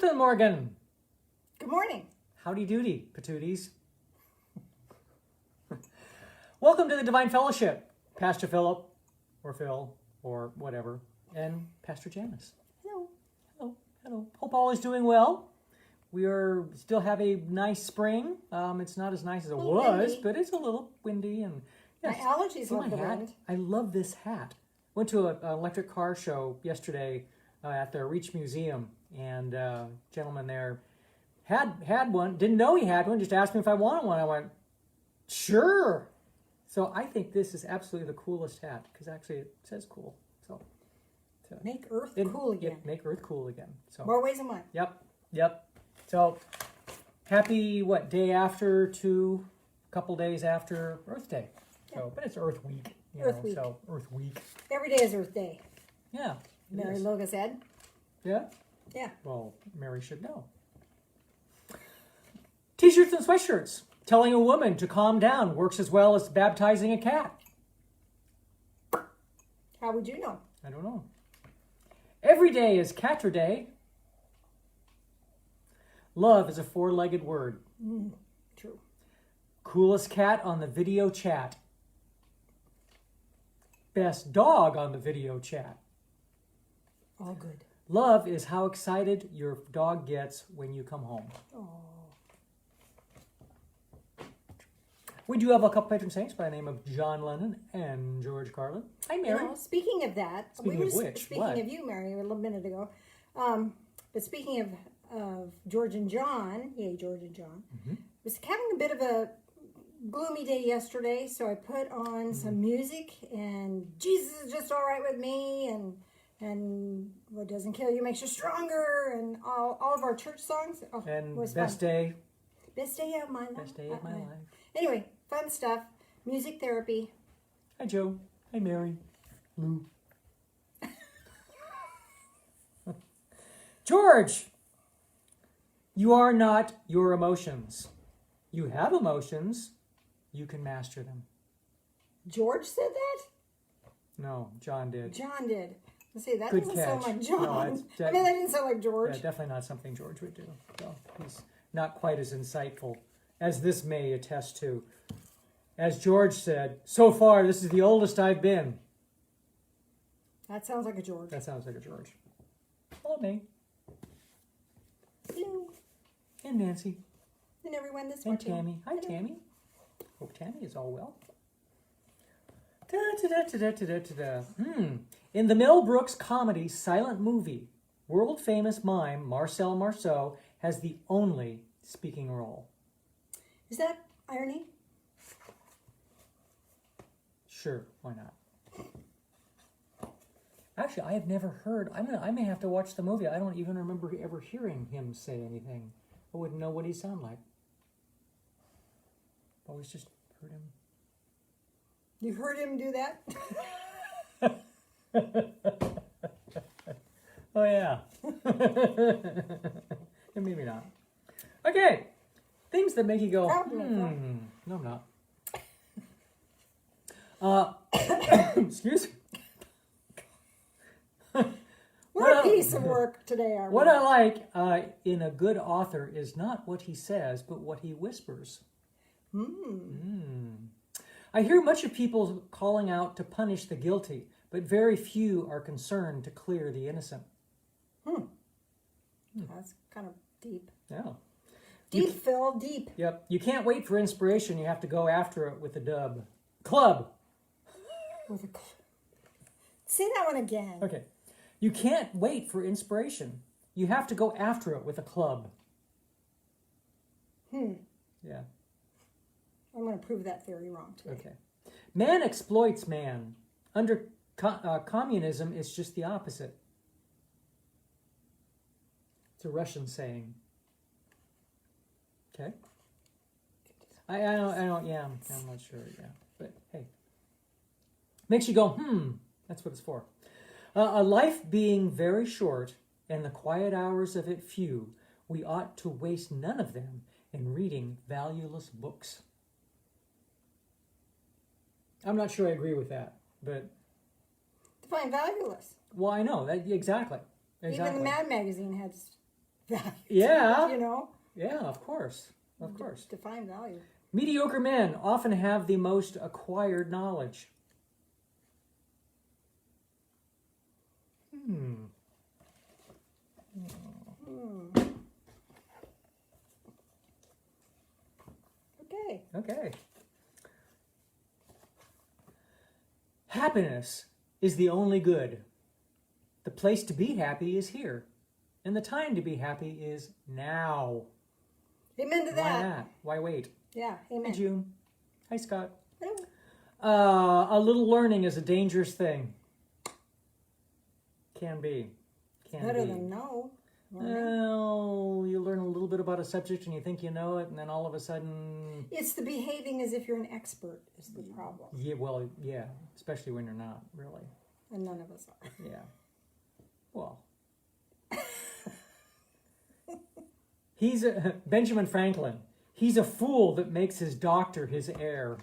Guten Morgen. Good morning. Howdy doody, patooties. Welcome to the Divine Fellowship. Pastor Philip, or Phil, or whatever, and Pastor Janice. Hello. Hello, hello. Hope all is doing well. We still have a nice spring. It's not as nice as it was, windy. but it's a little windy. And yes, My allergies see love the hat? wind. I love this hat. Went to an electric car show yesterday at the Reach Museum, and a gentleman there had one. Didn't know he had one. Just asked me if I wanted one. I went, sure. So I think this is absolutely the coolest hat because actually it says cool. So Make Earth cool again. Make Earth cool again. So More ways than one. Yep. So happy day after to a couple days after Earth Day. So but it's Earth Week. Earth Week. So Earth Week. Every day is Earth Day. Yeah. it Mary is. Loga said. Yeah? Yeah. Well, Mary should know. T-shirts and sweatshirts. Telling a woman to calm down works as well as baptizing a cat. How would you know? I don't know. Every day is Catter Day. Love is a four-legged word. True. Coolest cat on the video chat. Best dog on the video chat. All good. Love is how excited your dog gets when you come home. Oh. We do have a couple patron saints by the name of John Lennon and George Carlin. Hi, Mary. You know, speaking of that, Speaking we were of which, speaking what? of you, Mary, a little minute ago. But speaking of George and John, yay, George and John, was having a bit of a gloomy day yesterday, so I put on some music, and Jesus is just all right with me, and what doesn't kill you makes you stronger, and all of our church songs. Oh, it And was best fun. day. Best day of my life. Best day of my life. Anyway, fun stuff. Music therapy. Hi, Joe. Hi, Mary. Lou. George, you are not your emotions. You have emotions. You can master them. George said that? No, John did. John did. Let's see, that Good doesn't sound catch. like John. No, I mean, that didn't sound like George. Yeah, definitely not something George would do. So he's not quite as insightful as this may attest to. As George said, so far this is the oldest I've been. That sounds like a George. That sounds like a George. Hello, May. Hello. And Nancy. And everyone this And morning. Tammy. Hi, Hello. Tammy. Hope Tammy is all well. Da-da-da-da-da-da-da-da. In the Mel Brooks comedy Silent Movie, world-famous mime Marcel Marceau has the only speaking role. Is that irony? Sure, why not? Actually, I have never heard. I may have to watch the movie. I don't even remember ever hearing him say anything. I wouldn't know what he sounded like. Always just heard him. You heard him do that? Oh yeah. Maybe not. Okay. Things that make you go, No, I'm not. Excuse me. What a piece of work today, are we? What I like in a good author is not what he says, but what he whispers. I hear much of people calling out to punish the guilty, but very few are concerned to clear the innocent. That's kind of deep. Yeah. Deep, Phil, deep. Yep. You can't wait for inspiration. You have to go after it with a club. With a Say that one again. Okay. You can't wait for inspiration. You have to go after it with a club. Yeah. I'm going to prove that theory wrong today. Okay. Man exploits man. Under communism, it's just the opposite. It's a Russian saying. Okay. I don't, yeah, I'm not sure, yeah. But hey. Makes you go, that's what it's for. A life being very short and the quiet hours of it few, we ought to waste none of them in reading valueless books. I'm not sure I agree with that, but... Define valueless. Well, I know, that exactly. Even the Mad magazine value. Yeah. You know? Yeah, of course. Of course. Define value. Mediocre men often have the most acquired knowledge. Okay. Happiness is the only good. The place to be happy is here. And the time to be happy is now. Amen to Why that. not? Why wait? Yeah, amen. Hey, June. Hi, Scott. Hello. A little learning is a dangerous thing. Can be. Better than no. Well, you learn a little bit about a subject and you think you know it, and then all of a sudden... It's the behaving as if you're an expert is the problem. Yeah, well, yeah. Especially when you're not, really. And none of us are. Yeah. Well... Benjamin Franklin. He's a fool that makes his doctor his heir.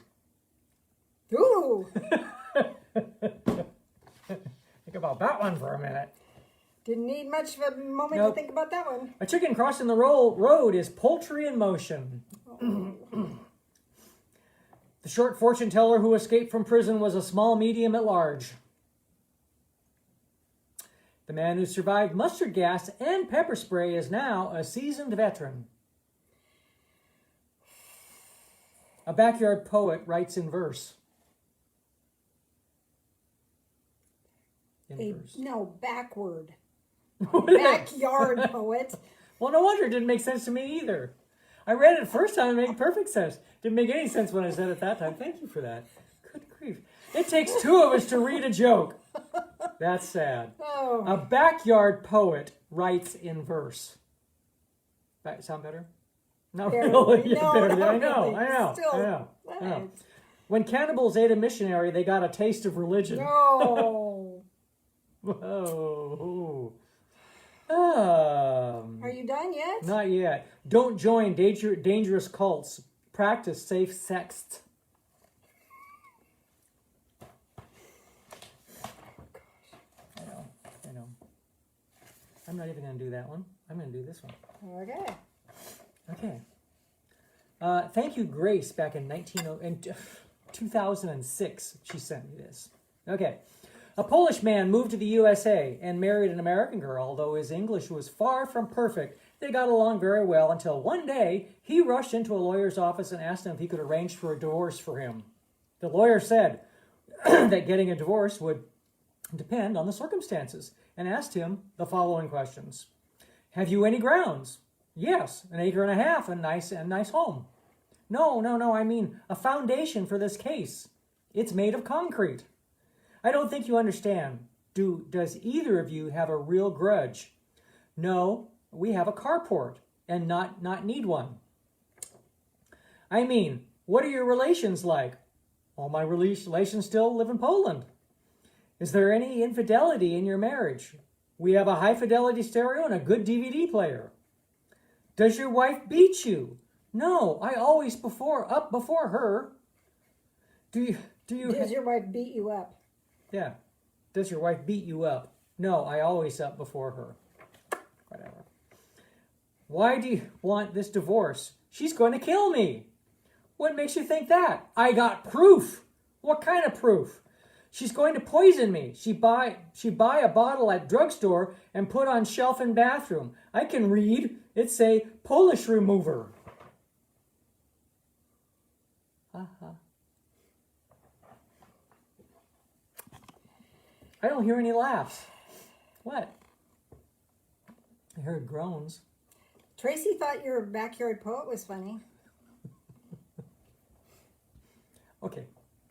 Ooh! Think about that one for a minute. Didn't need much of a moment Nope. to think about that one. A chicken crossing the road is poultry in motion. The short fortune teller who escaped from prison was a small medium at large. The man who survived mustard gas and pepper spray is now a seasoned veteran. A backyard poet writes in verse. No, backward. Backyard poet. Well, no wonder it didn't make sense to me either. I read it the first time, it made perfect sense. Didn't make any sense when I said it that time. Thank you for that. Good grief. It takes two of us to read a joke. That's sad. Oh. A backyard poet writes in verse. That sound better? Not really. No, Better than- not I know. really. I know. Still, I know. I know. what? When cannibals ate a missionary, they got a taste of religion. No. Whoa. Are you done yet? Not yet. Don't join dangerous cults. Practice safe sex. I know. I'm not even going to do that one. I'm going to do this one. Okay. Thank you, Grace, back in 2006. She sent me this. Okay. A Polish man moved to the USA and married an American girl. Although his English was far from perfect, they got along very well until one day he rushed into a lawyer's office and asked him if he could arrange for a divorce for him. The lawyer said that getting a divorce would depend on the circumstances and asked him the following questions. Have you any grounds? Yes, an acre and a half and nice home. No, I mean a foundation for this case. It's made of concrete. I don't think you understand. Does either of you have a real grudge? No, we have a carport and not need one. I mean, what are your relations like? All my relations still live in Poland. Is there any infidelity in your marriage? We have a high fidelity stereo and a good DVD player. Does your wife beat you? No, I always up before her. Does your wife beat you up? Yeah. Does your wife beat you up? No, I always up before her. Whatever. Why do you want this divorce? She's going to kill me. What makes you think that? I got proof. What kind of proof? She's going to poison me. She buy a bottle at drugstore and put on shelf in bathroom. I can read. It say Polish remover. I don't hear any laughs. What? I heard groans. Tracy thought your backyard poet was funny. Okay.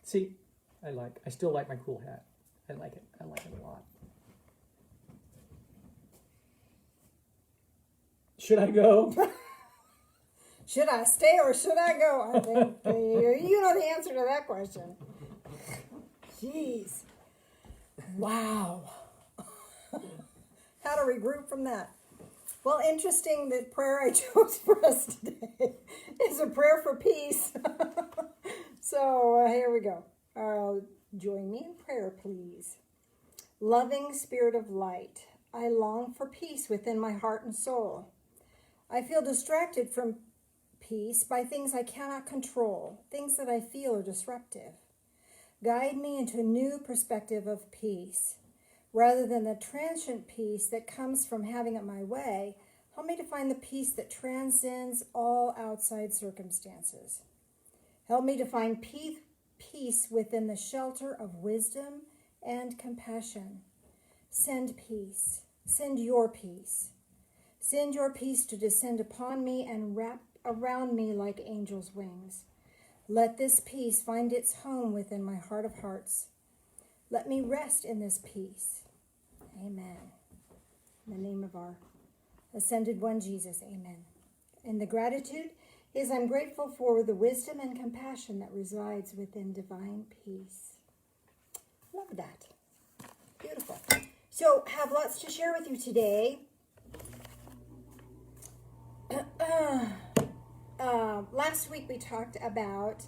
See, I still like my cool hat. I like it a lot. Should I go? Should I stay or should I go? I think you know the answer to that question. Jeez. Wow. How to regroup from that? Well, interesting that prayer I chose for us today is a prayer for peace. So here we go. Join me in prayer, please. Loving Spirit of light, I long for peace within my heart and soul. I feel distracted from peace by things I cannot control, things that I feel are disruptive. Guide me into a new perspective of peace. Rather than the transient peace that comes from having it my way, help me to find the peace that transcends all outside circumstances. Help me to find peace within the shelter of wisdom and compassion. Send peace. Send your peace. Send your peace to descend upon me and wrap around me like angels' wings. Let this peace find its home within my heart of hearts. Let me rest in this peace. Amen. In the name of our ascended one, Jesus, amen. And the gratitude is I'm grateful for the wisdom and compassion that resides within divine peace. Love that. Beautiful. So, have lots to share with you today. Last week we talked about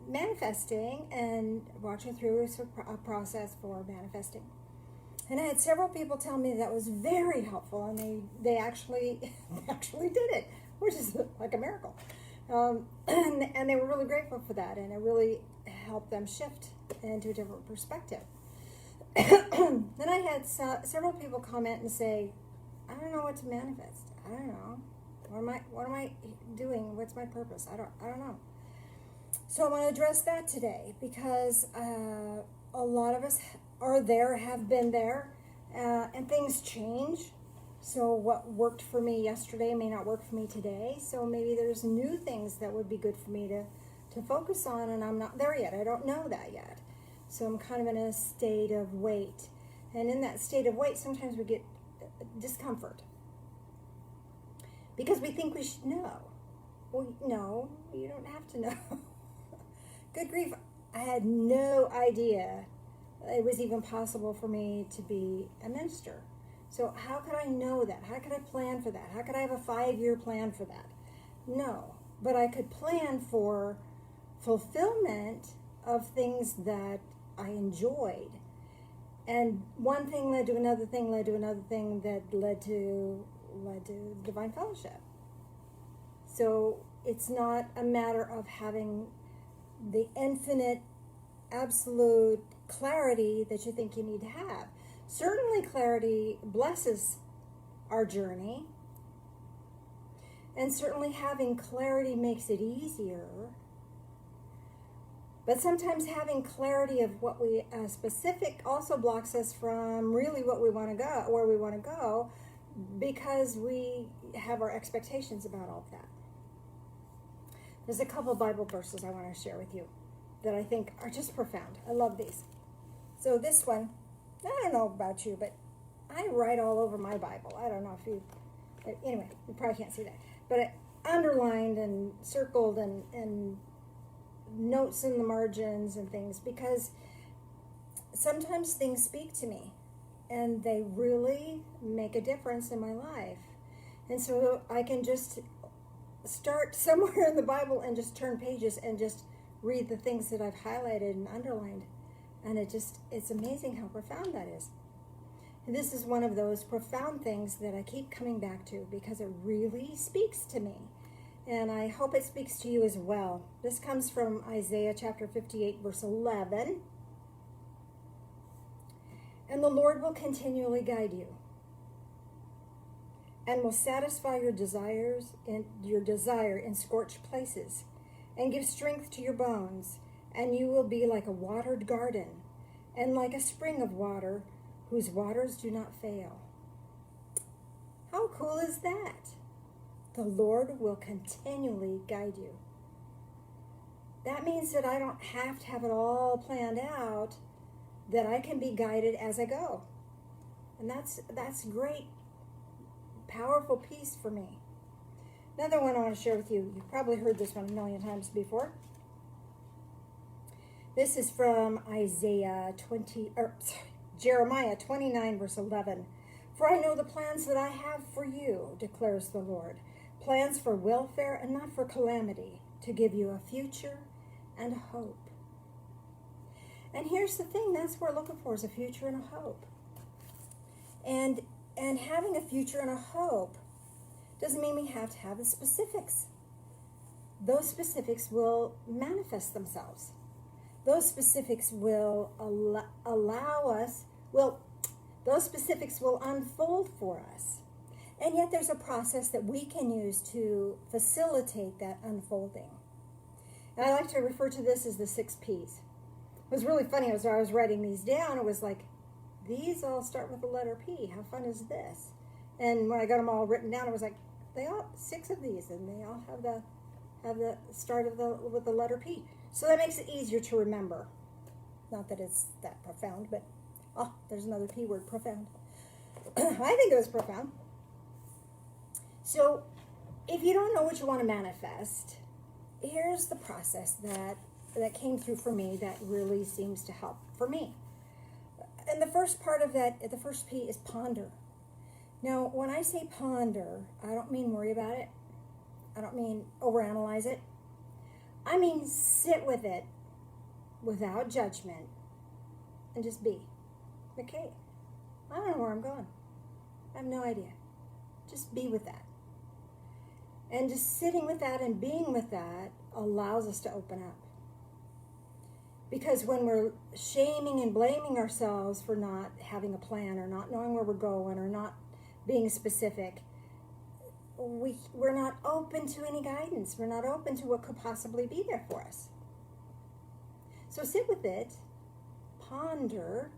manifesting and walking through a process for manifesting. And I had several people tell me that was very helpful, and they actually did it, which is like a miracle. And they were really grateful for that, and it really helped them shift into a different perspective. Then I had several people comment and say, I don't know what to manifest. I don't know. What am I doing? What's my purpose? I don't know. So I want to address that today because a lot of us are there, have been there, and things change. So what worked for me yesterday may not work for me today. So maybe there's new things that would be good for me to focus on, and I'm not there yet. I don't know that yet. So I'm kind of in a state of wait. And in that state of wait, sometimes we get discomfort. Because we think we should know. Well, no, you don't have to know. Good grief, I had no idea it was even possible for me to be a minister. So how could I know that? How could I plan for that? How could I have a 5-year plan for that? No, but I could plan for fulfillment of things that I enjoyed. And one thing led to another thing, led to another thing that led to divine fellowship. So it's not a matter of having the infinite, absolute clarity that you think you need to have. Certainly clarity blesses our journey, and certainly having clarity makes it easier. But sometimes having clarity of what we specific also blocks us from really what we want to go, where we want to go, because we have our expectations about all of that. There's a couple Bible verses I want to share with you that I think are just profound. I love these. So this one, I don't know about you, but I write all over my Bible. I don't know if you, anyway, you probably can't see that. But I underlined and circled and notes in the margins and things, because sometimes things speak to me and they really make a difference in my life. And so I can just start somewhere in the Bible and just turn pages and just read the things that I've highlighted and underlined. And it's amazing how profound that is. And this is one of those profound things that I keep coming back to because it really speaks to me. And I hope it speaks to you as well. This comes from Isaiah chapter 58, verse 11. And the Lord will continually guide you and will satisfy your desire in scorched places and give strength to your bones. And you will be like a watered garden and like a spring of water whose waters do not fail. How cool is that? The Lord will continually guide you. That means that I don't have to have it all planned out, that I can be guided as I go. And that's great, powerful peace for me. Another one I want to share with you. You've probably heard this one a million times before. This is from Jeremiah 29, verse 11. For I know the plans that I have for you, declares the Lord. Plans for welfare and not for calamity, to give you a future and a hope. And here's the thing, that's what we're looking for, is a future and a hope. And having a future and a hope Doesn't mean we have to have the specifics. Those specifics will manifest themselves. Those specifics will those specifics will unfold for us. And yet there's a process that we can use to facilitate that unfolding. And I like to refer to this as the 6 Ps. It was really funny as I was writing these down. It was like, these all start with the letter P. How fun is this? And when I got them all written down, it was like, they all 6 of these, and they all have the start with the letter P. So that makes it easier to remember. Not that it's that profound, but there's another P word, profound. I think it was profound. So if you don't know what you want to manifest, here's the process that came through for me that really seems to help for me. And the first part of that, the first P is ponder. Now, when I say ponder, I don't mean worry about it. I don't mean overanalyze it. I mean sit with it without judgment and just be. Okay, I don't know where I'm going. I have no idea. Just be with that. And just sitting with that and being with that allows us to open up. Because when we're shaming and blaming ourselves for not having a plan or not knowing where we're going or not being specific, we're not open to any guidance. We're not open to what could possibly be there for us. So sit with it, ponder.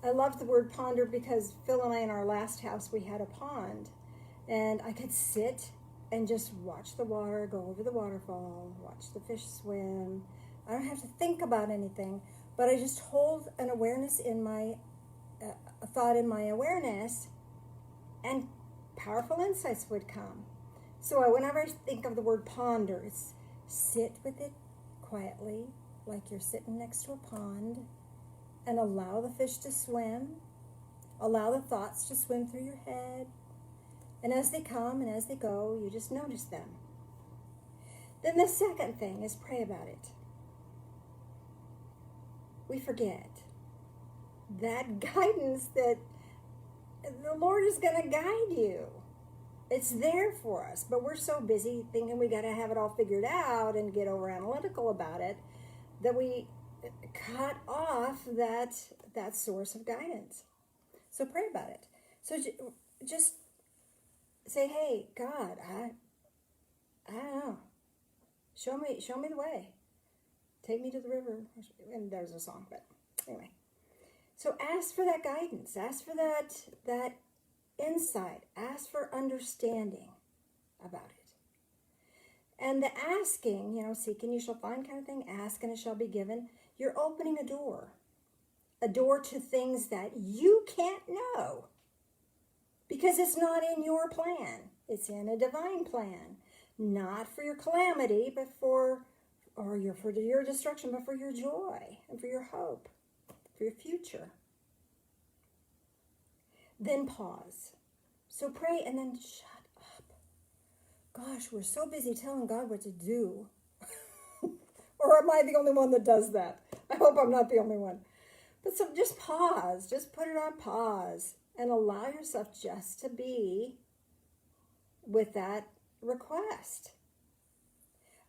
I love the word ponder because Phil and I in our last house, we had a pond. And I could sit and just watch the water, go over the waterfall, watch the fish swim. I don't have to think about anything, but I just hold an awareness in my, a thought in my awareness, and powerful insights would come. So whenever I think of the word ponder, it's sit with it quietly, like you're sitting next to a pond, and allow the fish to swim, allow the thoughts to swim through your head, and as they come and as they go, you just notice them. Then the second thing is pray about it. We forget that guidance that the Lord is going to guide you. It's there for us, but we're so busy thinking we got to have it all figured out and get over analytical about it that we cut off that source of guidance. So pray about it. So just say, hey, God, I don't know. Show me the way. Take me to the river. And there's a song, but anyway. So ask for that guidance. Ask for that insight. Ask for understanding about it. And the asking, seek and you shall find kind of thing, ask and it shall be given. You're opening a door to things that you can't know because it's not in your plan. It's in a divine plan, not for your calamity, but for your destruction, but for your joy and for your hope, for your future. Then pause. So pray and then shut up. Gosh, we're so busy telling God what to do. Or am I the only one that does that? I hope I'm not the only one. But so just pause. Just put it on pause and allow yourself just to be with that request.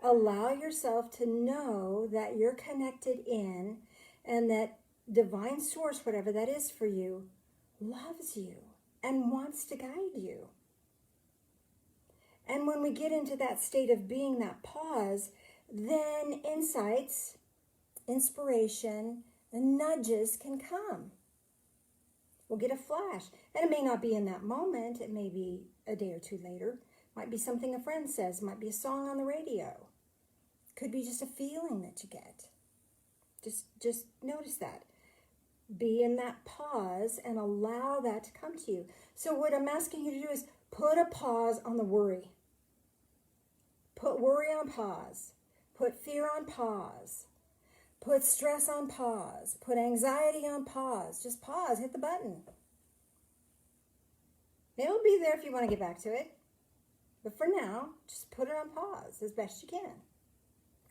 Allow yourself to know that you're connected in and that divine source, whatever that is for you, loves you and wants to guide you. And when we get into that state of being, that pause, then insights, inspiration, and nudges can come. We'll get a flash. And it may not be in that moment. It may be a day or two later. Might be something a friend says. Might be a song on the radio. Could be just a feeling that you get. Just notice that. Be in that pause and allow that to come to you. So what I'm asking you to do is put a pause on the worry. Put worry on pause. Put fear on pause. Put stress on pause. Put anxiety on pause. Just pause. Hit the button. It'll be there if you want to get back to it. But for now, just put it on pause as best you can.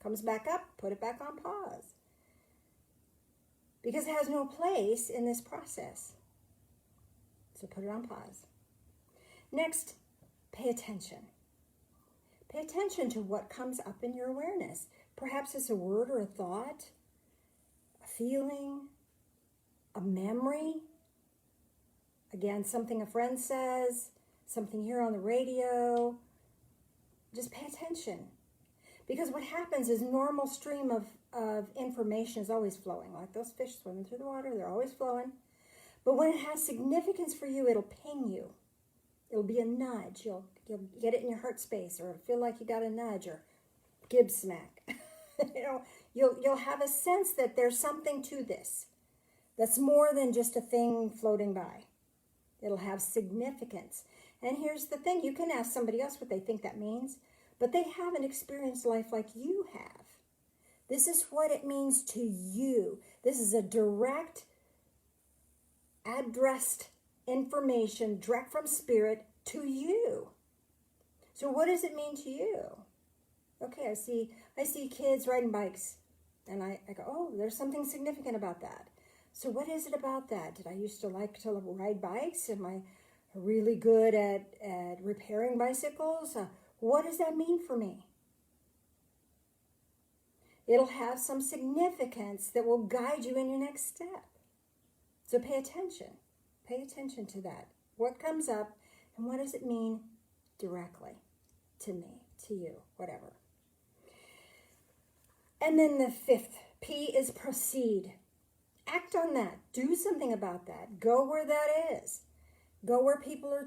Comes back up, put it back on pause. Because it has no place in this process. So put it on pause. Next, pay attention. Pay attention to what comes up in your awareness. Perhaps it's a word or a thought, a feeling, a memory. Again, something a friend says, something here on the radio. Just pay attention. Because what happens is normal stream of information is always flowing. Like those fish swimming through the water, they're always flowing. But when it has significance for you, it'll ping you. It'll be a nudge. You'll get it in your heart space, or feel like you got a nudge, or gib smack. You'll have a sense that there's something to this that's more than just a thing floating by. It'll have significance. And here's the thing, you can ask somebody else what they think that means, but they haven't experienced life like you have. This is what it means to you. This is a direct, addressed information, direct from spirit to you. So what does it mean to you? Okay, I see kids riding bikes, and I go, oh, there's something significant about that. So what is it about that? Did I used to like to ride bikes? Am I really good at repairing bicycles? What does that mean for me? It'll have some significance that will guide you in your next step. So pay attention. Pay attention to that. What comes up, and what does it mean directly to me, to you, whatever. And then the fifth, P is proceed. Act on that. Do something about that. Go where that is. Go where people are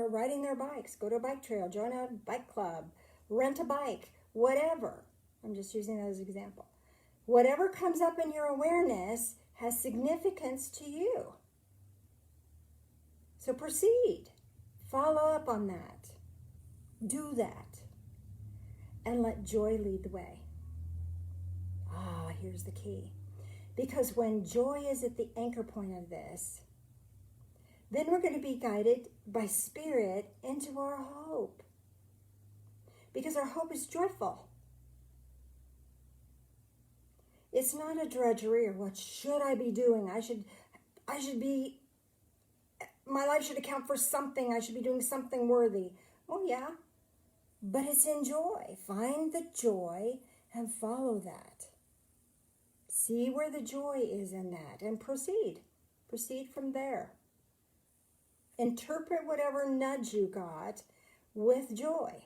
riding their bikes. Go to a bike trail. Join a bike club. Rent a bike. Whatever. I'm just using that as an example. Whatever comes up in your awareness has significance to you. So proceed. Follow up on that. Do that. And let joy lead the way. Here's the key. Because when joy is at the anchor point of this, then we're going to be guided by spirit into our hope. Because our hope is joyful. It's not a drudgery or what should I be doing? I should be, my life should account for something. I should be doing something worthy. Oh yeah, but it's in joy. Find the joy and follow that. See where the joy is in that and proceed. Proceed from there. Interpret whatever nudge you got with joy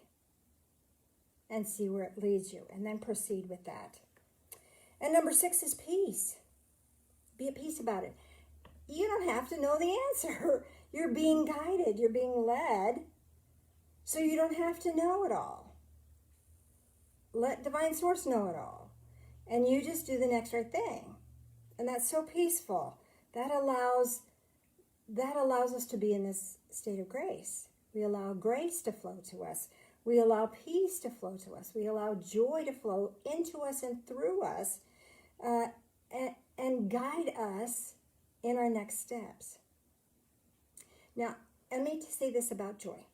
and see where it leads you, and then proceed with that. And number 6 is peace. Be at peace about it. You don't have to know the answer. You're being guided. You're being led. So you don't have to know it all. Let Divine Source know it all. And you just do the next right thing. And that's so peaceful. That allows us to be in this state of grace. We allow grace to flow to us. We allow peace to flow to us. We allow joy to flow into us and through us and guide us in our next steps. Now, I need to say this about joy.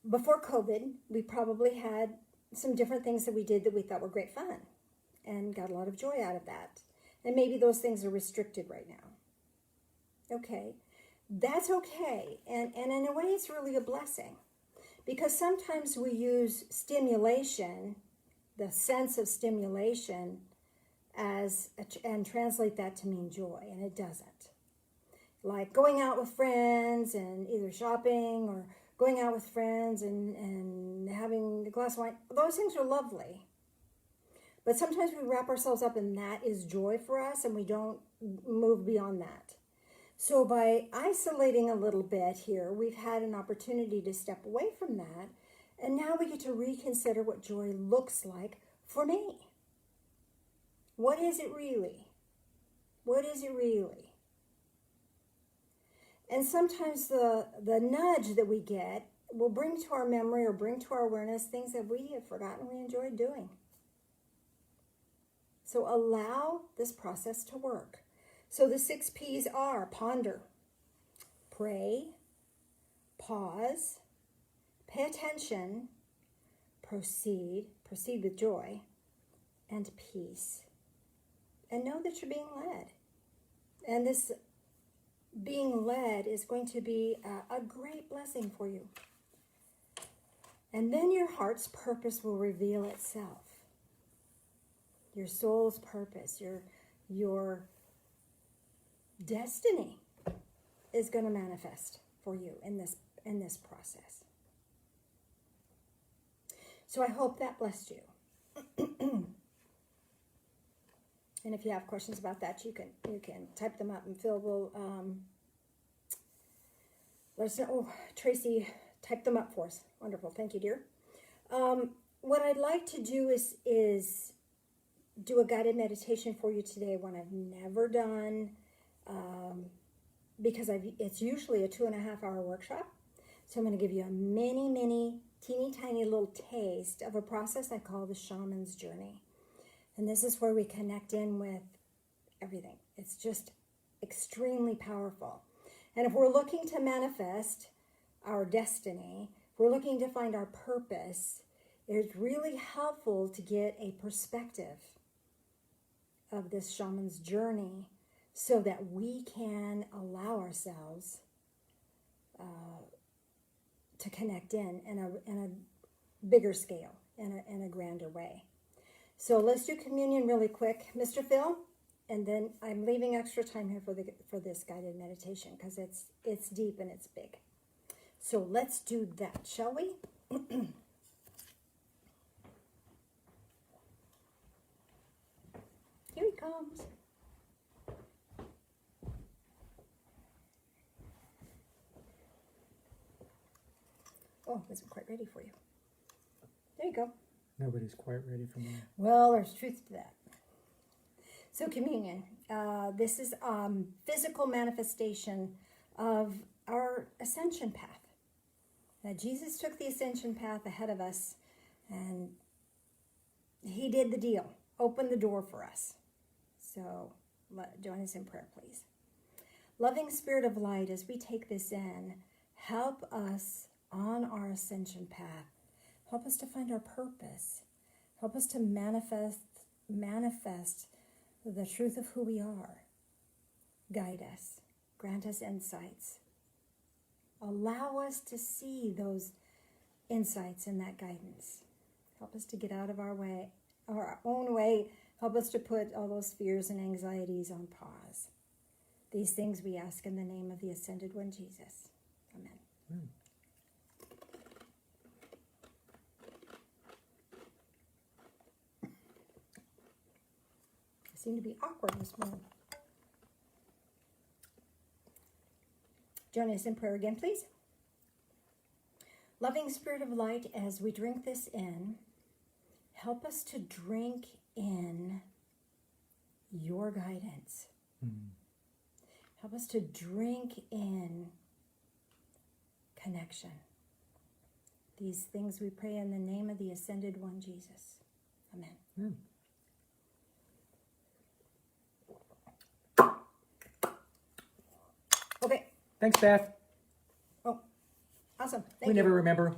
Before COVID, we probably had some different things that we did that we thought were great fun and got a lot of joy out of that. And maybe those things are restricted right now. Okay, that's okay. And in a way, it's really a blessing. Because sometimes we use stimulation, the sense of stimulation, and translate that to mean joy, and it doesn't. Like going out with friends and either shopping or going out with friends and having a glass of wine, those things are lovely. But sometimes we wrap ourselves up in that is joy for us, and we don't move beyond that. So by isolating a little bit here, we've had an opportunity to step away from that, and now we get to reconsider what joy looks like for me. What is it really? What is it really? And sometimes the nudge that we get will bring to our memory or bring to our awareness things that we have forgotten we enjoyed doing. So allow this process to work. So the 6 P's are ponder, pray, pause, pay attention, proceed with joy, and peace. And know that you're being led. And being led is going to be a great blessing for you. And then your heart's purpose will reveal itself. Your soul's purpose, your destiny is going to manifest for you in this process. So I hope that blessed you. And if you have questions about that, you can type them up, and Phil will let us know. Oh, Tracy typed them up for us. Wonderful. Thank you, dear. What I'd like to do is do a guided meditation for you today, one I've never done, because it's usually a 2.5 hour workshop. So I'm going to give you a mini, teeny tiny little taste of a process I call the Shaman's Journey. And this is where we connect in with everything. It's just extremely powerful. And if we're looking to manifest our destiny, if we're looking to find our purpose, it's really helpful to get a perspective of this shaman's journey so that we can allow ourselves to connect in a bigger scale, in a grander way. So let's do communion really quick, Mr. Phil, and then I'm leaving extra time here for this guided meditation because it's deep and it's big. So let's do that, shall we? Here he comes. Oh, I wasn't quite ready for you. There you go. Nobody's quite ready for me. Well, there's truth to that. So communion, this is physical manifestation of our ascension path. Now, Jesus took the ascension path ahead of us, and he did the deal, opened the door for us. So join us in prayer, please. Loving Spirit of Light, as we take this in, help us on our ascension path. Help us to find our purpose. Help us to manifest the truth of who we are. Guide us. Grant us insights. Allow us to see those insights and that guidance. Help us to get out of our own way. Help us to put all those fears and anxieties on pause. These things we ask in the name of the Ascended One, Jesus. Amen. Seem to be awkward this morning. Join us in prayer again, please. Loving Spirit of Light, as we drink this in, help us to drink in your guidance. Mm-hmm. Help us to drink in connection. These things we pray in the name of the Ascended One, Jesus. Amen. Mm. Okay. Thanks, Beth. Oh, awesome. Thank we you. Never remember.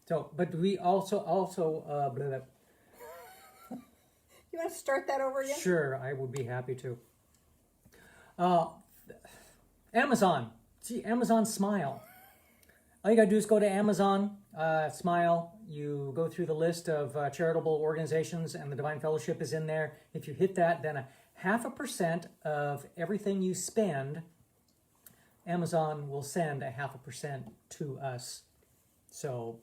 So, but we also blah, blah. You want to start that over again? Sure, I would be happy to. Amazon. See, Amazon Smile. All you got to do is go to Amazon Smile. You go through the list of charitable organizations, and the Divine Fellowship is in there. If you hit that, then 0.5% of everything you spend, Amazon will send 0.5% to us. So,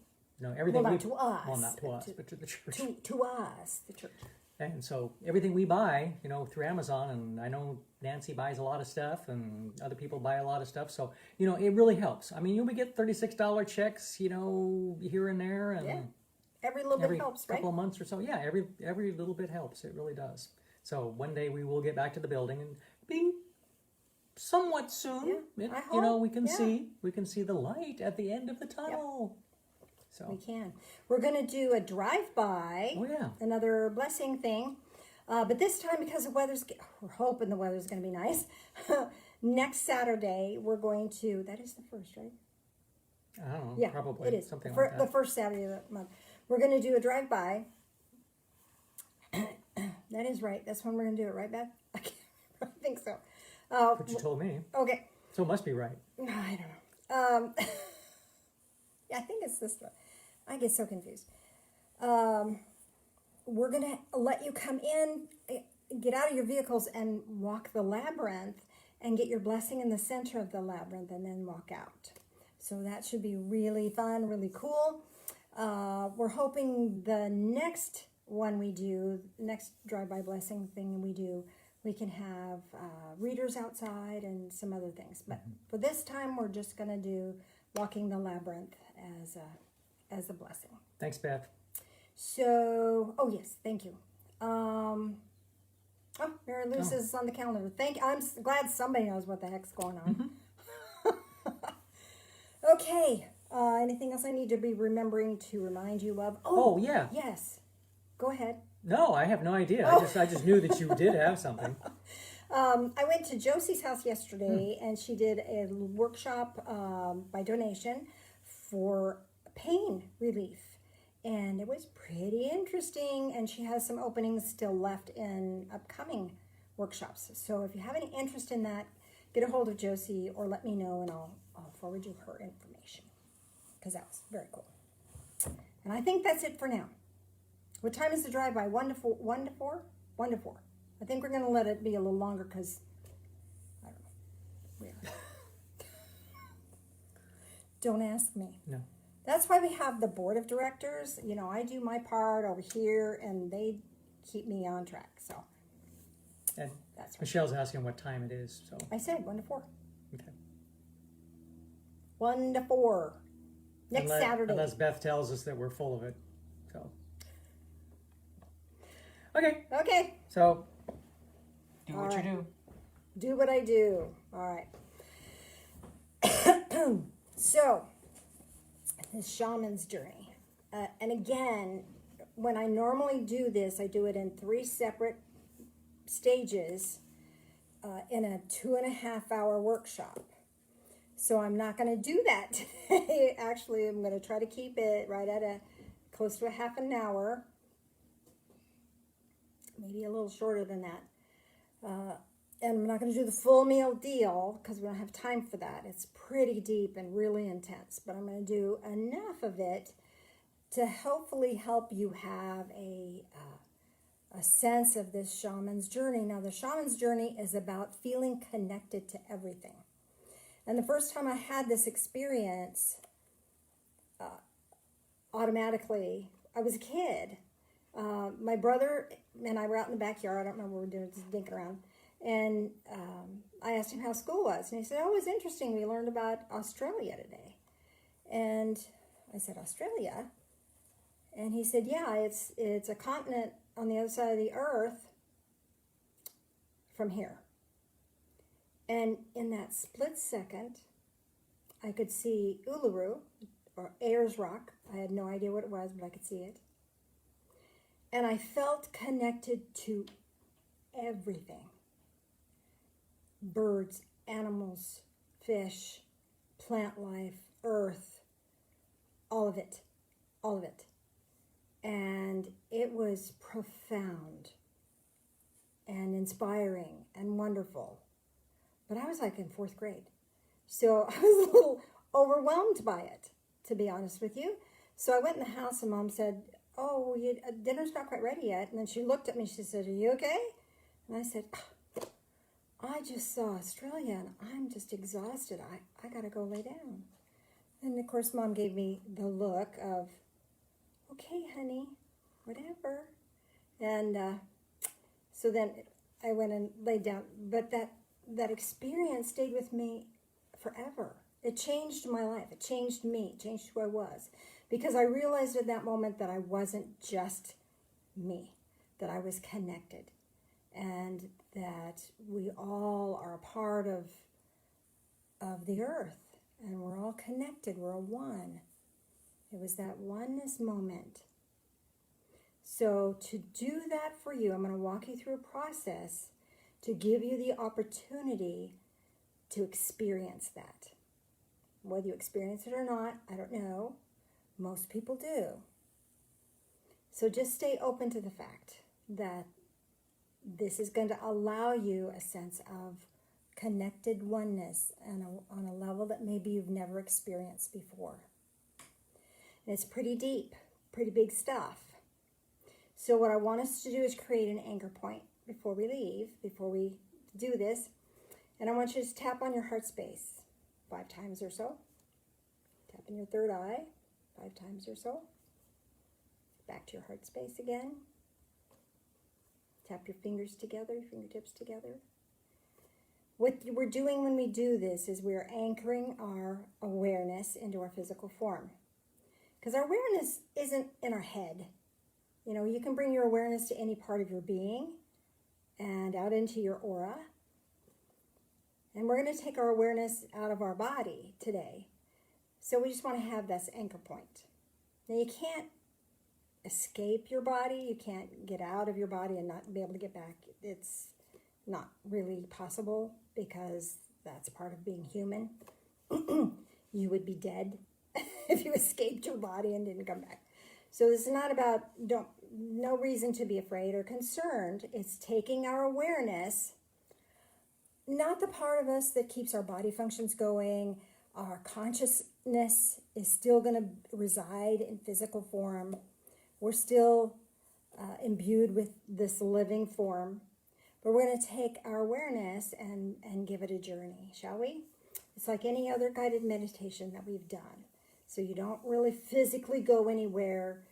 everything not to us. Well, not to us, but to the church. To us, the church. And so everything we buy, through Amazon, and I know Nancy buys a lot of stuff, and other people buy a lot of stuff. So, it really helps. I mean, we get $36 checks, here and there, and yeah. Every little bit helps, right? Couple of months or so. Yeah, every little bit helps. It really does. So one day we will get back to the building, and being somewhat soon, I hope. we can see the light at the end of the tunnel. Yep. So. We can. We're going to do a drive-by. Oh, yeah. Another blessing thing. But this time, because we're hoping the weather's going to be nice. Next Saturday, we're going to, that is the first, right? I don't know. Yeah, probably. it is. Something like that. The first Saturday of the month. We're going to do a drive-by that is right. That's when we're going to do it, right, Beth? I think so. What you told me. Okay. So it must be right. I don't know. Yeah, I think it's this one. I get so confused. We're going to let you come in, get out of your vehicles and walk the labyrinth and get your blessing in the center of the labyrinth and then walk out. So that should be really fun, really cool. We're hoping the next one we do, next drive-by blessing thing we do, we can have readers outside and some other things. But for this time, we're just going to do walking the labyrinth as a blessing. Thanks, Beth. So, oh yes, thank you. Mary Lou says it's on the calendar. I'm glad somebody knows what the heck's going on. Okay. Anything else I need to be remembering to remind you of? Oh yeah. Yes. Go ahead. No, I have no idea. I just knew that you did have something. I went to Josie's house yesterday, and she did a workshop by donation for pain relief. And it was pretty interesting, and she has some openings still left in upcoming workshops. So if you have any interest in that, get a hold of Josie or let me know, and I'll forward you her information, because that was very cool. And I think that's it for now. What time is the drive-by? 1 to 4? 1 to 4? 1 to 4. I think we're going to let it be a little longer because, I don't know. Weird. Don't ask me. No. That's why we have the board of directors. You know, I do my part over here, and they keep me on track. So And that's right. Michelle's asking what time it is. So I said 1 to 4. okay. 1 to 4. Next Saturday. Unless Beth tells us that we're full of it. So okay. So do All what right. you do. Do what I do. All right. So, this Shaman's Journey. And again, when I normally do this, I do it in 3 separate stages in a 2.5 hour workshop. So I'm not going to do that today. Actually, I'm going to try to keep it right at close to a half an hour. Maybe a little shorter than that. And I'm not going to do the full meal deal because we don't have time for that. It's pretty deep and really intense. But I'm going to do enough of it to hopefully help you have a sense of this shaman's journey. Now, the shaman's journey is about feeling connected to everything. And the first time I had this experience, automatically, I was a kid. My brother and I were out in the backyard. I don't remember what we were doing, just dinking around. And I asked him how school was. And he said, oh, it was interesting. We learned about Australia today. And I said, Australia? And he said, yeah, it's a continent on the other side of the earth from here. And in that split second, I could see Uluru, or Ayers Rock. I had no idea what it was, but I could see it. And I felt connected to everything. Birds, animals, fish, plant life, earth, all of it. All of it. And it was profound and inspiring and wonderful. But I was like in 4th grade. So I was a little overwhelmed by it, to be honest with you. So I went in the house and Mom said, oh, dinner's not quite ready yet. And then she looked at me, she said, are you okay? And I said, I just saw Australia and I'm just exhausted. I got to go lay down. And of course, Mom gave me the look of, okay, honey, whatever. And so then I went and laid down. But that experience stayed with me forever. It changed my life. It changed me. It changed who I was. Because I realized at that moment that I wasn't just me, that I was connected, and that we all are a part of the earth, and we're all connected. We're a one. It was that oneness moment. So to do that for you, I'm going to walk you through a process to give you the opportunity to experience that. Whether you experience it or not, I don't know. Most people do. So just stay open to the fact that This is going to allow you a sense of connected oneness on a level that maybe you've never experienced before. And it's pretty deep, pretty big stuff. So what I want us to do is create an anchor point before we leave, before we do this. And I want you to tap on your heart space 5 times or so. Tap in your third eye 5 times or so. Back to your heart space again. Tap your fingers together, your fingertips together. What we're doing when we do this is we're anchoring our awareness into our physical form. Because our awareness isn't in our head. You know, you can bring your awareness to any part of your being and out into your aura. And we're going to take our awareness out of our body today. So we just want to have this anchor point. Now you can't escape your body. You can't get out of your body and not be able to get back. It's not really possible because that's part of being human. You would be dead if you escaped your body and didn't come back. So this is not about, no reason to be afraid or concerned. It's taking our awareness, not the part of us that keeps our body functions going. Our consciousness is still going to reside in physical form. We're still imbued with this living form. But we're going to take our awareness and give it a journey, shall we? It's like any other guided meditation that we've done. So you don't really physically go anywhere,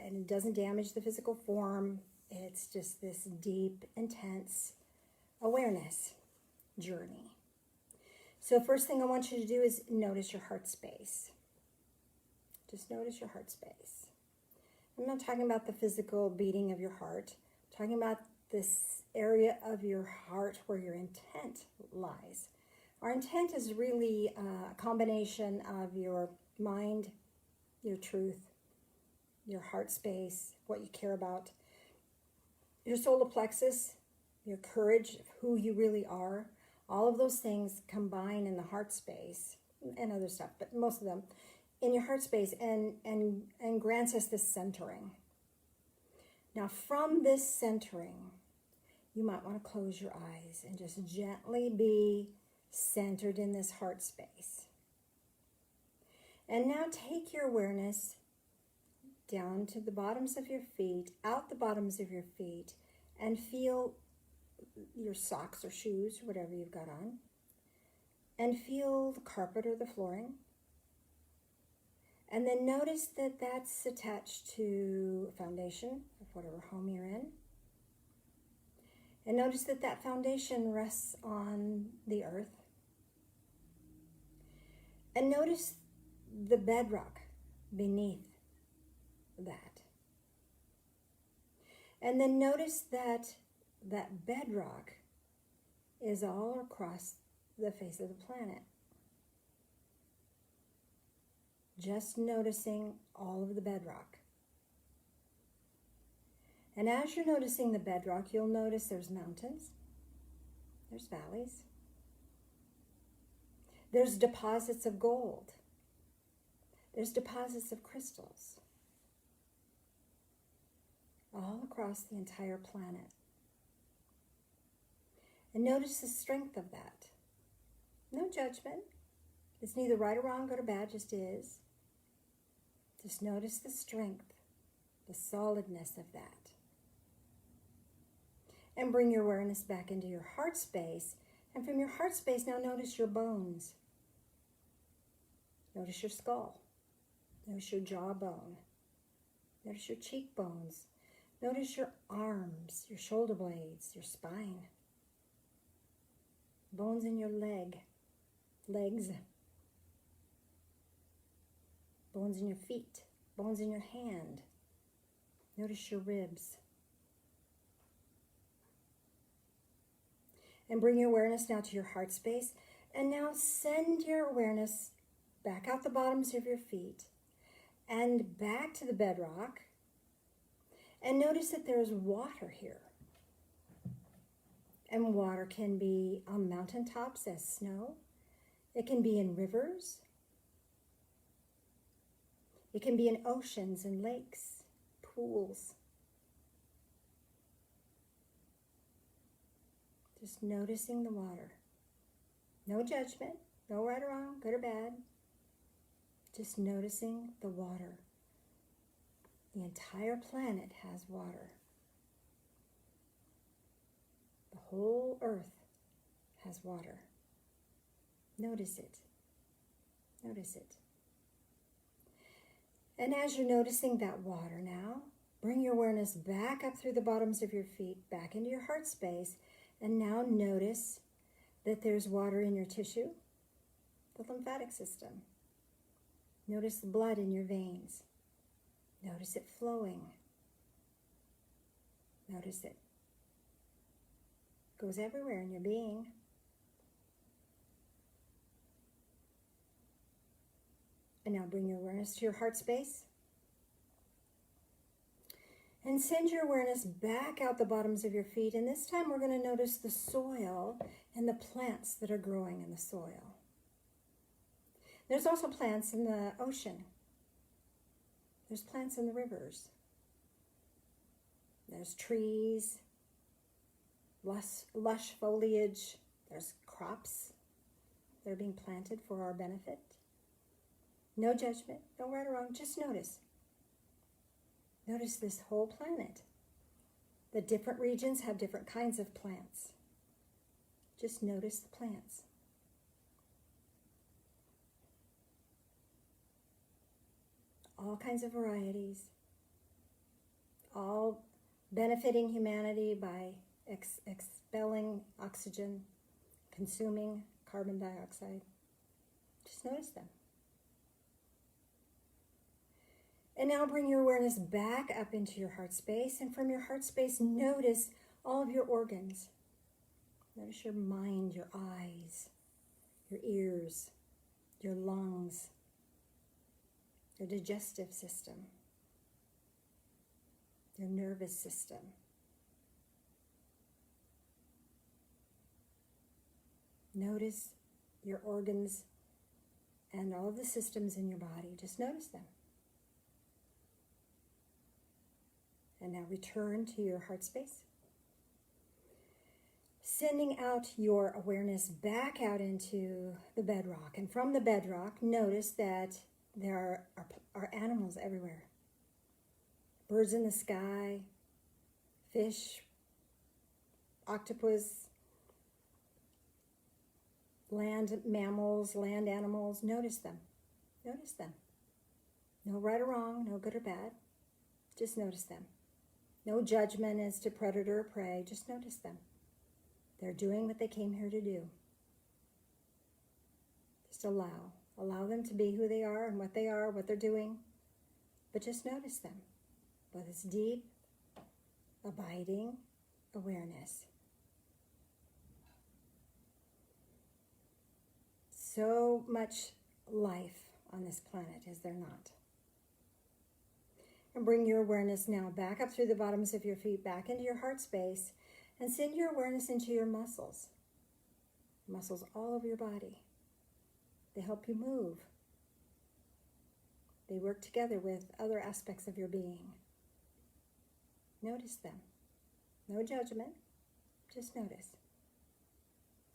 and it doesn't damage the physical form. It's just this deep, intense awareness journey. So first thing I want you to do is notice your heart space. Just notice your heart space. I'm not talking about the physical beating of your heart. I'm talking about this area of your heart where your intent lies. Our intent is really a combination of your mind, your truth, your heart space, what you care about, your solar plexus, your courage, who you really are. All of those things combine in the heart space and other stuff, but most of them in your heart space and grants us this centering. Now from this centering, you might want to close your eyes and just gently be centered in this heart space. And now take your awareness down to the bottoms of your feet, out the bottoms of your feet, and feel your socks or shoes, or whatever you've got on, and feel the carpet or the flooring. And then notice that that's attached to a foundation of whatever home you're in. And notice that that foundation rests on the earth. And notice the bedrock beneath that. And then notice that that bedrock is all across the face of the planet. Just noticing all of the bedrock. And as you're noticing the bedrock, you'll notice there's mountains, there's valleys, there's deposits of gold, there's deposits of crystals, all across the entire planet. And notice the strength of that. No judgment. It's neither right or wrong, good or bad, just is. Just notice the strength, the solidness of that. And bring your awareness back into your heart space. And from your heart space, now notice your bones. Notice your skull. Notice your jawbone. Notice your cheekbones. Notice your arms, your shoulder blades, your spine. Bones in your legs. Bones in your feet, bones in your hand. Notice your ribs. And bring your awareness now to your heart space. And now send your awareness back out the bottoms of your feet and back to the bedrock. And notice that there's water here. And water can be on mountaintops as snow. It can be in rivers. It can be in oceans and lakes, pools. Just noticing the water. No judgment, no right or wrong, good or bad. Just noticing the water. The entire planet has water. The whole earth has water. Notice it. Notice it. And as you're noticing that water now, bring your awareness back up through the bottoms of your feet, back into your heart space, and now notice that there's water in your tissue, the lymphatic system. Notice the blood in your veins. Notice it flowing. Notice it goes everywhere in your being. And now bring your awareness to your heart space. And send your awareness back out the bottoms of your feet. And this time we're going to notice the soil and the plants that are growing in the soil. There's also plants in the ocean. There's plants in the rivers. There's trees, lush foliage. There's crops that are being planted for our benefit. No judgment, no right or wrong, just notice. Notice this whole planet. The different regions have different kinds of plants. Just notice the plants. All kinds of varieties, all benefiting humanity by expelling oxygen, consuming carbon dioxide. Just notice them. And now bring your awareness back up into your heart space, and from your heart space, notice all of your organs. Notice your mind, your eyes, your ears, your lungs, your digestive system, your nervous system. Notice your organs and all of the systems in your body. Just notice them. And now return to your heart space. Sending out your awareness back out into the bedrock. And from the bedrock, notice that there are animals everywhere. Birds in the sky, fish, octopus, land mammals, land animals. Notice them. Notice them. No right or wrong, no good or bad. Just notice them. No judgment as to predator or prey. Just notice them. They're doing what they came here to do. Just allow. Allow them to be who they are and what they are, what they're doing. But just notice them with this deep, abiding awareness. So much life on this planet, is there not? And bring your awareness now back up through the bottoms of your feet, back into your heart space, and send your awareness into your muscles. Muscles all over your body. They help you move. They work together with other aspects of your being. Notice them. No judgment. Just notice.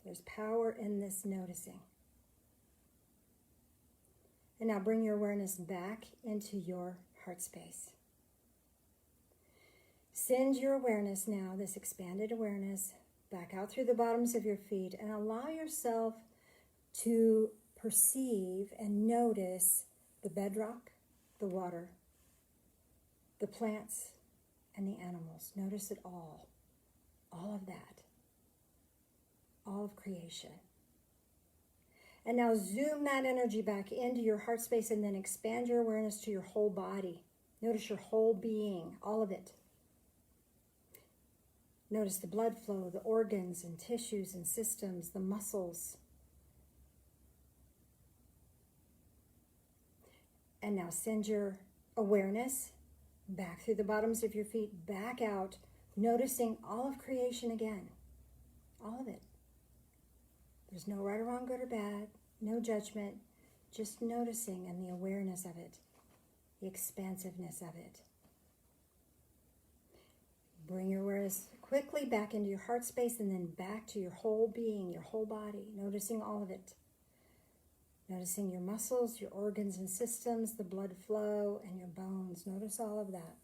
There's power in this noticing. And now bring your awareness back into your heart space. Send your awareness now, this expanded awareness, back out through the bottoms of your feet, and allow yourself to perceive and notice the bedrock, the water, the plants, and the animals. Notice it all of that, all of creation. And now zoom that energy back into your heart space and then expand your awareness to your whole body. Notice your whole being, all of it. Notice the blood flow, the organs and tissues and systems, the muscles. And now send your awareness back through the bottoms of your feet, back out, noticing all of creation again. All of it. There's no right or wrong, good or bad, no judgment, just noticing and the awareness of it, the expansiveness of it. Bring your awareness quickly back into your heart space and then back to your whole being, your whole body, noticing all of it. Noticing your muscles, your organs and systems, the blood flow, and your bones. Notice all of that.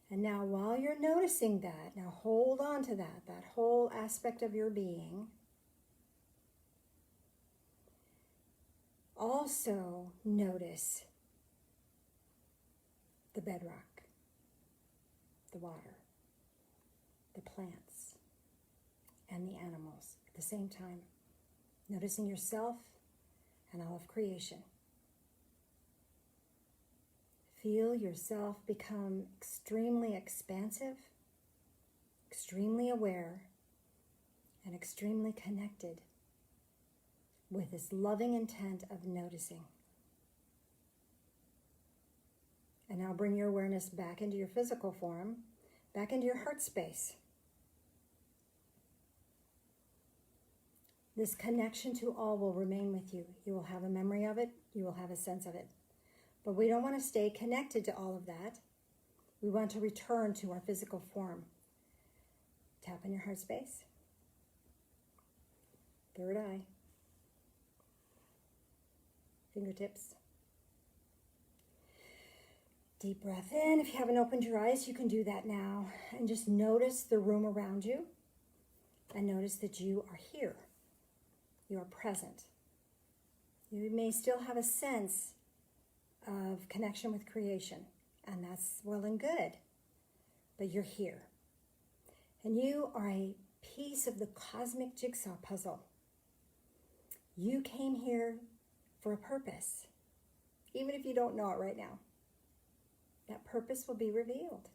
And now while you're noticing that, now hold on to that whole aspect of your being. Also notice the bedrock, the water, the plants, and the animals at the same time. Noticing yourself and all of creation. Feel yourself become extremely expansive, extremely aware, and extremely connected with this loving intent of noticing. And now bring your awareness back into your physical form, back into your heart space. This connection to all will remain with you. You will have a memory of it. You will have a sense of it. But we don't want to stay connected to all of that. We want to return to our physical form. Tap in your heart space. Third eye. Fingertips. Deep breath in. If you haven't opened your eyes, you can do that now. And just notice the room around you. And notice that you are here. You are present. You may still have a sense of connection with creation, and that's well and good, but you're here. And you are a piece of the cosmic jigsaw puzzle. You came here for a purpose, even if you don't know it right now. That purpose will be revealed.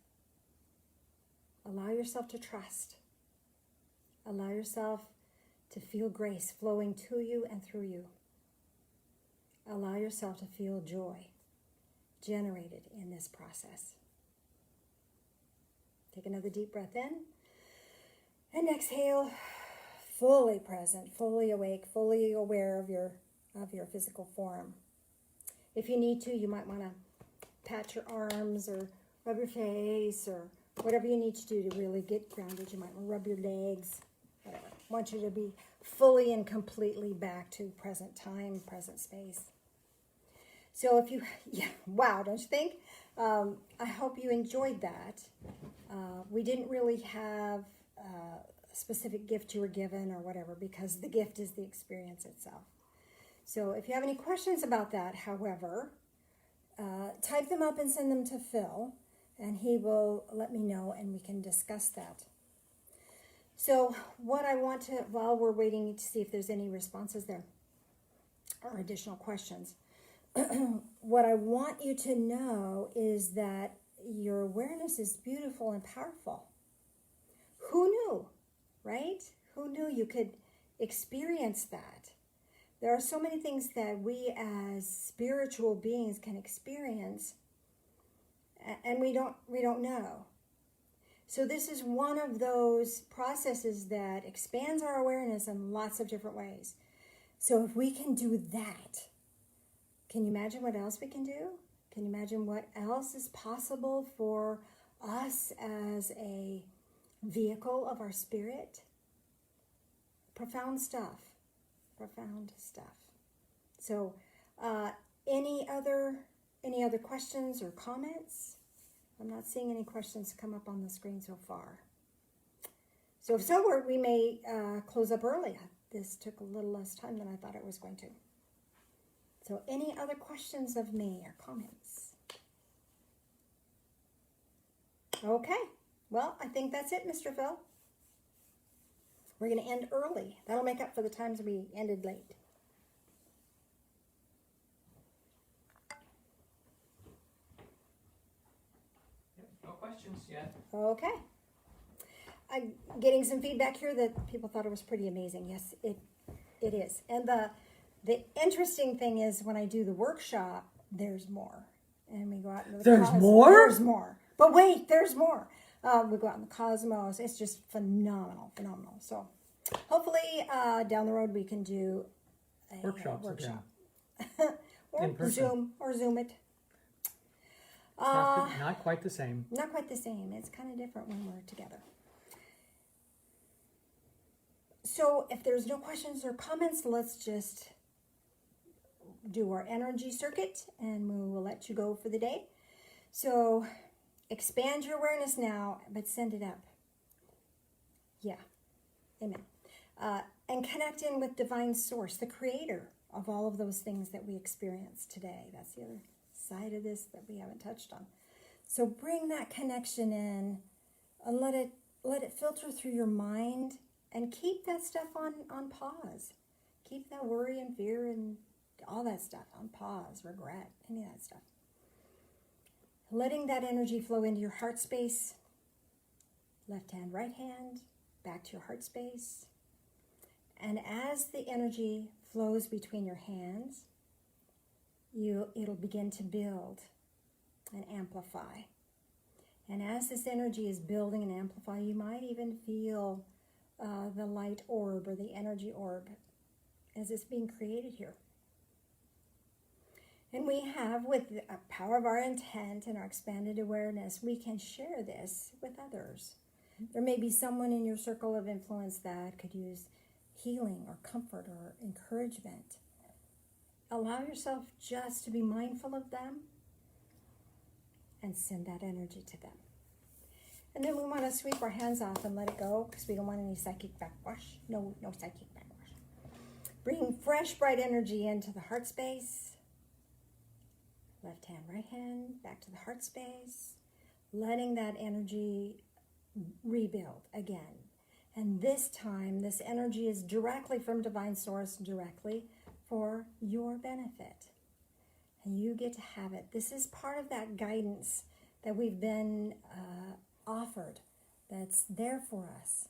Allow yourself to trust. Allow yourself to feel grace flowing to you and through you. Allow yourself to feel joy generated in this process. Take another deep breath in and exhale, fully present, fully awake, fully aware of your physical form. If you need to, you might want to pat your arms or rub your face or whatever you need to do to really get grounded. You might want to rub your legs, whatever. I want you to be fully and completely back to present time, present space. So if you, wow, don't you think? I hope you enjoyed that. We didn't really have a specific gift you were given or whatever, because the gift is the experience itself. So if you have any questions about that, however, type them up and send them to Phil, and he will let me know and we can discuss that. So what I want to, while we're waiting to see if there's any responses there or additional questions, what I want you to know is that your awareness is beautiful and powerful. Who knew, right? Who knew you could experience that? There are so many things that we as spiritual beings can experience, and we don't know. So this is one of those processes that expands our awareness in lots of different ways. So if we can do that, can you imagine what else we can do? Can you imagine what else is possible for us as a vehicle of our spirit? Profound stuff. Profound stuff. So any other questions or comments? I'm not seeing any questions come up on the screen so far. So if so, we may close up early. This took a little less time than I thought it was going to. So any other questions of me or comments? Okay. Well, I think that's it, Mr. Phil. We're going to end early. That'll make up for the times we ended late. No questions yet. Okay. I'm getting some feedback here that people thought it was pretty amazing. Yes, it is. And the interesting thing is when I do the workshop, there's more. And we go out into the There's more? There's more. But wait, there's more. We go out in the cosmos. It's just phenomenal. So hopefully down the road we can do a workshop. In or person. Zoom it. Not quite the same. Not quite the same. It's kind of different when we're together. So if there's no questions or comments, let's just do our energy circuit and we will let you go for the day. So expand your awareness now, but send it up. Yeah. Amen. And connect in with divine source, the creator of all of those things that we experience today. That's the other side of this that we haven't touched on. So bring that connection in and let it filter through your mind and keep that stuff on pause. Keep that worry and fear and all that stuff on pause, regret, any of that stuff. Letting that energy flow into your heart space. Left hand, right hand, back to your heart space. And as the energy flows between your hands, it'll begin to build and amplify. And as this energy is building and amplifying, you might even feel the light orb or the energy orb as it's being created here. And we have, with the power of our intent and our expanded awareness, we can share this with others. There may be someone in your circle of influence that could use healing or comfort or encouragement. Allow yourself just to be mindful of them and send that energy to them. And then we want to sweep our hands off and let it go because we don't want any psychic backwash. No psychic backwash. Bring fresh, bright energy into the heart space. Left hand, right hand, back to the heart space. Letting that energy rebuild again. And this time, this energy is directly from Divine Source, directly for your benefit. And you get to have it. This is part of that guidance that we've been offered that's there for us,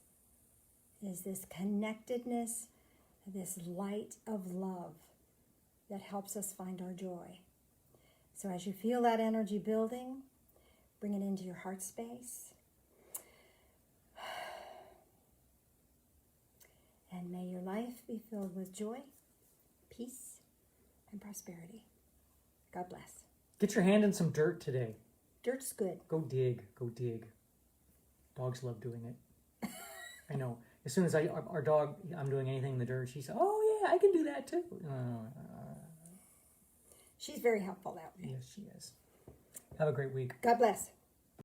is this connectedness, this light of love that helps us find our joy. So as you feel that energy building, bring it into your heart space. And may your life be filled with joy, peace, and prosperity. God bless. Get your hand in some dirt today. Dirt's good. Go dig. Dogs love doing it. I know. As soon as I'm doing anything in the dirt, she says, "Oh yeah, I can do that too." She's very helpful that way. Yes, she is. Have a great week. God bless.